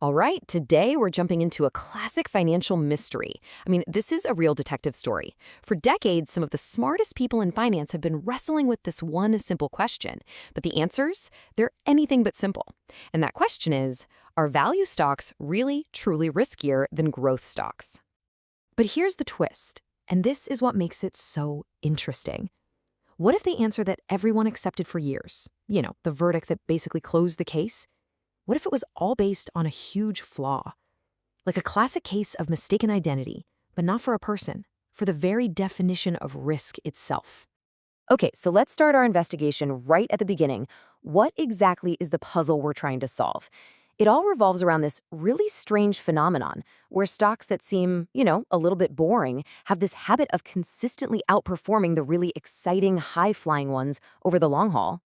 All right, today we're jumping into a classic financial mystery. This is a real detective story. For decades, some of the smartest people in finance have been wrestling with this one simple question. But the answers, they're anything but simple. And that question is, are value stocks really, truly riskier than growth stocks? But here's the twist, and this is what makes it so interesting. What if the answer that everyone accepted for years, the verdict that basically closed the case, what if it was all based on a huge flaw? Like a classic case of mistaken identity, but not for a person, for the very definition of risk itself. Okay, so let's start our investigation right at the beginning. What exactly is the puzzle we're trying to solve? It all revolves around this really strange phenomenon where stocks that seem, a little bit boring have this habit of consistently outperforming the really exciting, high-flying ones over the long haul.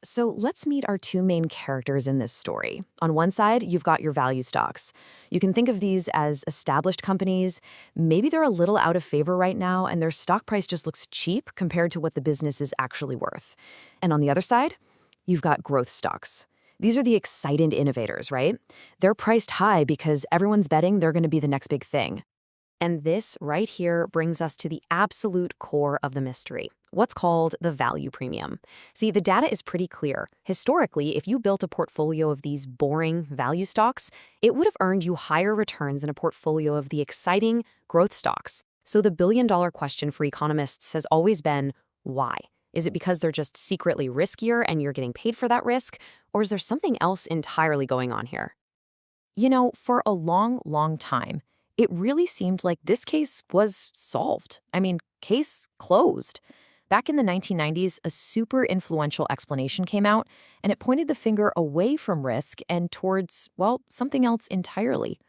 So let's meet our two main characters in this story. On one side, you've got your value stocks. You can think of these as established companies. Maybe they're a little out of favor right now, and their stock price just looks cheap compared to what the business is actually worth. And on the other side, you've got growth stocks. These are the excited innovators, right? They're priced high because everyone's betting they're going to be the next big thing. And this right here brings us to the absolute core of the mystery, what's called the value premium. See, the data is pretty clear. Historically, if you built a portfolio of these boring value stocks, it would have earned you higher returns than a portfolio of the exciting growth stocks. So the billion-dollar question for economists has always been, why? Is it because they're just secretly riskier and you're getting paid for that risk? Or is there something else entirely going on here? For a long, long time, it really seemed like this case was solved. Case closed. Back in the 1990s, a super influential explanation came out, and it pointed the finger away from risk and towards, well, something else entirely.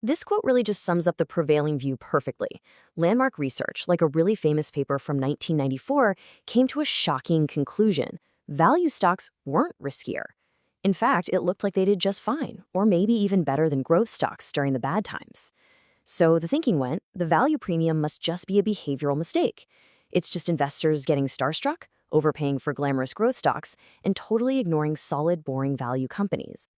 This quote really just sums up the prevailing view perfectly. Landmark research, like a really famous paper from 1994, came to a shocking conclusion. Value stocks weren't riskier. In fact, it looked like they did just fine, or maybe even better than growth stocks during the bad times. So the thinking went, the value premium must just be a behavioral mistake. It's just investors getting starstruck, overpaying for glamorous growth stocks, and totally ignoring solid, boring value companies.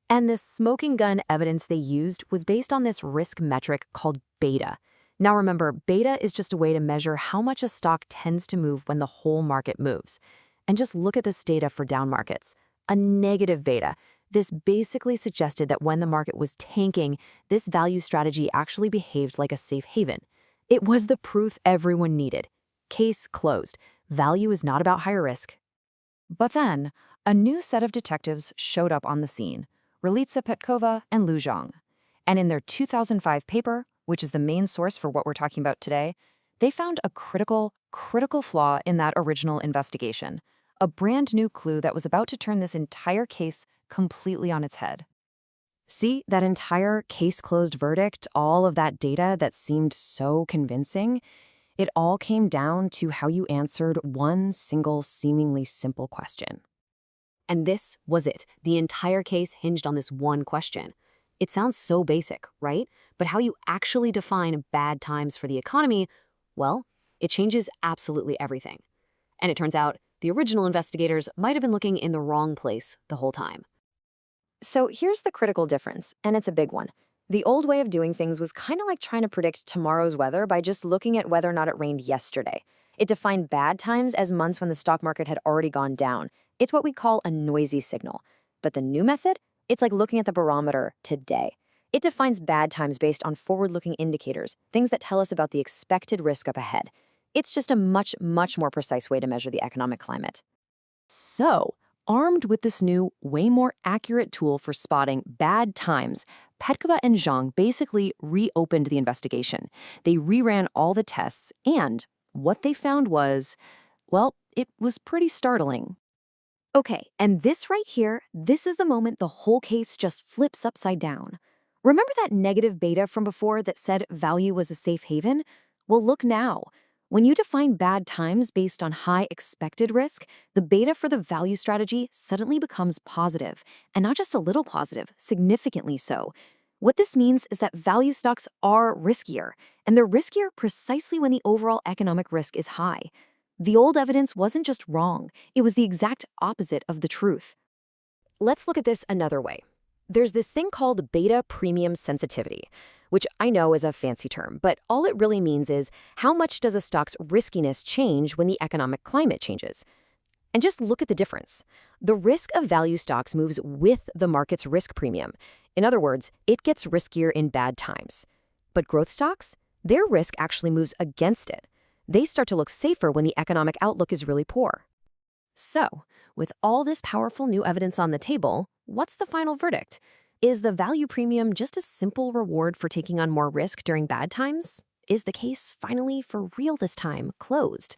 And this smoking gun evidence they used was based on this risk metric called beta. Now remember, beta is just a way to measure how much a stock tends to move when the whole market moves. And just look at this data for down markets. A negative beta. This basically suggested that when the market was tanking, this value strategy actually behaved like a safe haven. It was the proof everyone needed. Case closed. Value is not about higher risk. But then, a new set of detectives showed up on the scene, Relitsa Petkova and Lu Zhang. And in their 2005 paper, which is the main source for what we're talking about today, they found a critical flaw in that original investigation. A brand new clue that was about to turn this entire case completely on its head. See, that entire case-closed verdict, all of that data that seemed so convincing, it all came down to how you answered one single seemingly simple question. And this was it. The entire case hinged on this one question. It sounds so basic, right? But how you actually define bad times for the economy, well, it changes absolutely everything. And it turns out the original investigators might have been looking in the wrong place the whole time. So here's the critical difference, and it's a big one. The old way of doing things was kind of like trying to predict tomorrow's weather by just looking at whether or not it rained yesterday. It defined bad times as months when the stock market had already gone down. It's what we call a noisy signal. But the new method? It's like looking at the barometer today. It defines bad times based on forward-looking indicators, things that tell us about the expected risk up ahead. It's just a much, much more precise way to measure the economic climate. So, armed with this new, way more accurate tool for spotting bad times, Petkova and Zhang basically reopened the investigation. They reran all the tests, and what they found was, well, it was pretty startling. Okay, and this right here, this is the moment the whole case just flips upside down. Remember that negative beta from before that said value was a safe haven? Well, look now. When you define bad times based on high expected risk, the beta for the value strategy suddenly becomes positive, and not just a little positive, significantly so. What this means is that value stocks are riskier, and they're riskier precisely when the overall economic risk is high. The old evidence wasn't just wrong, it was the exact opposite of the truth. Let's look at this another way. There's this thing called beta premium sensitivity, which I know is a fancy term, but all it really means is how much does a stock's riskiness change when the economic climate changes? And just look at the difference. The risk of value stocks moves with the market's risk premium. In other words, it gets riskier in bad times. But growth stocks, their risk actually moves against it. They start to look safer when the economic outlook is really poor. So, with all this powerful new evidence on the table, what's the final verdict? Is the value premium just a simple reward for taking on more risk during bad times? Is the case finally for real this time closed?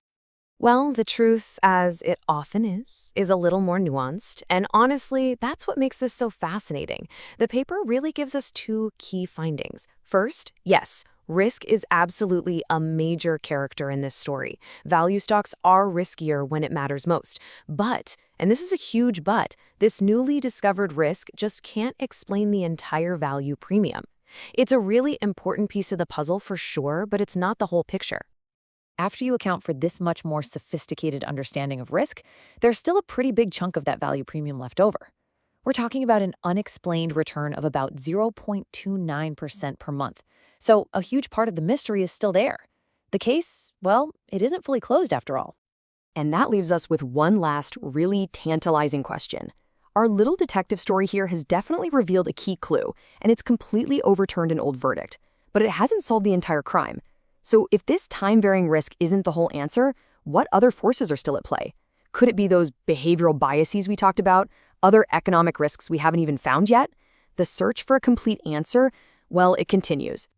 Well, the truth, as it often is a little more nuanced, and honestly, that's what makes this so fascinating. The paper really gives us two key findings. First, yes, risk is absolutely a major character in this story. Value stocks are riskier when it matters most. But, and this is a huge but, this newly discovered risk just can't explain the entire value premium. It's a really important piece of the puzzle for sure, but it's not the whole picture. After you account for this much more sophisticated understanding of risk, there's still a pretty big chunk of that value premium left over. We're talking about an unexplained return of about 0.29% per month. So a huge part of the mystery is still there. The case, well, it isn't fully closed after all. And that leaves us with one last really tantalizing question. Our little detective story here has definitely revealed a key clue, and it's completely overturned an old verdict. But it hasn't solved the entire crime. So if this time-varying risk isn't the whole answer, what other forces are still at play? Could it be those behavioral biases we talked about? Other economic risks we haven't even found yet? The search for a complete answer, well, it continues.